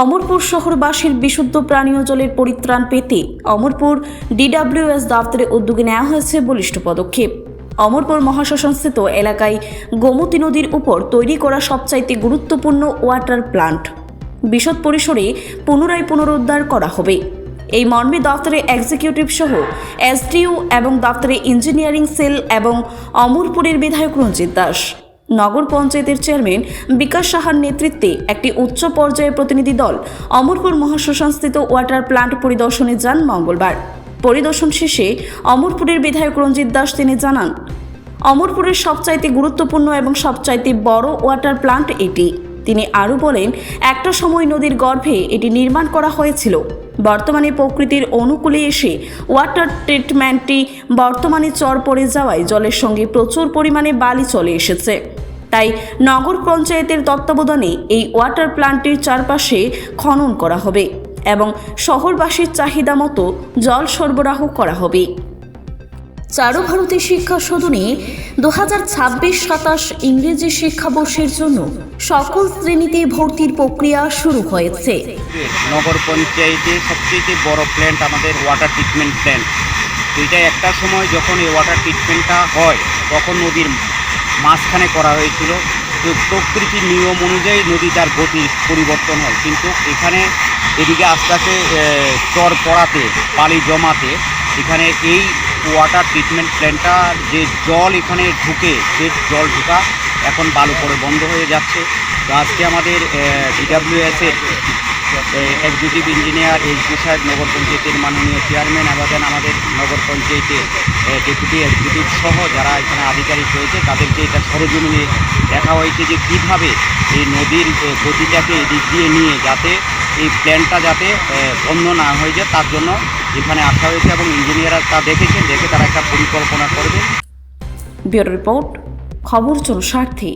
অমরপুর শহরবাসীর বিশুদ্ধ পানীয় জলের পরিত্রাণ পেতে অমরপুর ডিডব্লিউএস দপ্তরে উদ্যোগে নেওয়া হয়েছে বলিষ্ঠ পদক্ষেপ। অমরপুর মহাশ্মশানস্থিত এলাকায় গোমতী নদীর উপর তৈরি করা সবচাইতে গুরুত্বপূর্ণ ওয়াটার প্লান্ট বিশদ পরিসরে পুনরায় পুনরুদ্ধার করা হবে। এই মর্মে দপ্তরের এক্সিকিউটিভ সহ এসডিও এবং দপ্তরের ইঞ্জিনিয়ারিং সেল এবং অমরপুরের বিধায়ক রঞ্জিত দাস, নগর পঞ্চায়েতের চেয়ারম্যান বিকাশ সাহার নেতৃত্বে একটি উচ্চ পর্যায়ের প্রতিনিধি দল অমরপুর মহাশ্মশানস্থিত ওয়াটার প্লান্ট পরিদর্শনে যান মঙ্গলবার। পরিদর্শন শেষে অমরপুরের বিধায়ক রঞ্জিত দাস তিনি জানান, অমরপুরের সবচাইতে গুরুত্বপূর্ণ এবং সবচাইতে বড় ওয়াটার প্লান্ট এটি। তিনি আরও বলেন, একটা সময় নদীর গর্ভে এটি নির্মাণ করা হয়েছিল। বর্তমানে প্রকৃতির অনুকূলে এসে ওয়াটার ট্রিটমেন্টটি বর্তমানে চর পড়ে যাওয়ায় জলের সঙ্গে প্রচুর পরিমাণে বালি চলে এসেছে। তাই নগর পঞ্চায়েতের তত্ত্বাবধানে এই ওয়াটার প্লান্টের চারপাশে খনন করা হবে এবং শহরবাসীর চাহিদা মতো জল সরবরাহ করা হবে। চারু ভারতী শিক্ষা সদনে 2026-27 ইংরেজি শিক্ষাবর্ষের জন্য সকল শ্রেণীতে ভর্তির প্রক্রিয়া শুরু হয়েছে। নগর পঞ্চায়েতে সবচেয়ে বড় প্ল্যান্ট আমাদের ওয়াটার ট্রিটমেন্ট প্ল্যান্ট। এটা একটা সময় যখন এই ওয়াটার ট্রিটমেন্টটা হয় তখন নদীর মাঝখানে করা হয়েছিল। তো প্রকৃতির নিয়ম অনুযায়ী নদী তার গতি পরিবর্তন হয়, কিন্তু এখানে এদিকে আস্তে আস্তে চর পড়াতে বালি জমাতে এখানে এই ওয়াটার ট্রিটমেন্ট প্ল্যান্টটা যে জল এখানে ঢুকে সে জল ঢোকা এখন বালু পড়ে বন্ধ হয়ে যাচ্ছে। তো আজকে আমাদের ডিডব্লিউএসের এক্সিকিউটিভ ইঞ্জিনিয়ার এসডি সাহেব, নগর পঞ্চায়েতের মাননীয় চেয়ারম্যান এবং আমাদের নগর পঞ্চায়েতের ডেপুটি এক্সিকিউটিভ সহ যারা এখানে আধিকারিক রয়েছে তাদেরকে এটা সরজমিনে দেখা হয়েছে যে কীভাবে এই নদীর গতিটাকে এদিক দিয়ে নিয়ে যাতে এই প্ল্যান্টটা যাতে বন্ধ না হয়ে যায় তার জন্য এখানে আসা হয়েছে এবং ইঞ্জিনিয়াররা তা দেখেছেন, দেখে তারা একটা পরিকল্পনা করবে। ব্যুরো রিপোর্ট, খবর জনস্বার্থে।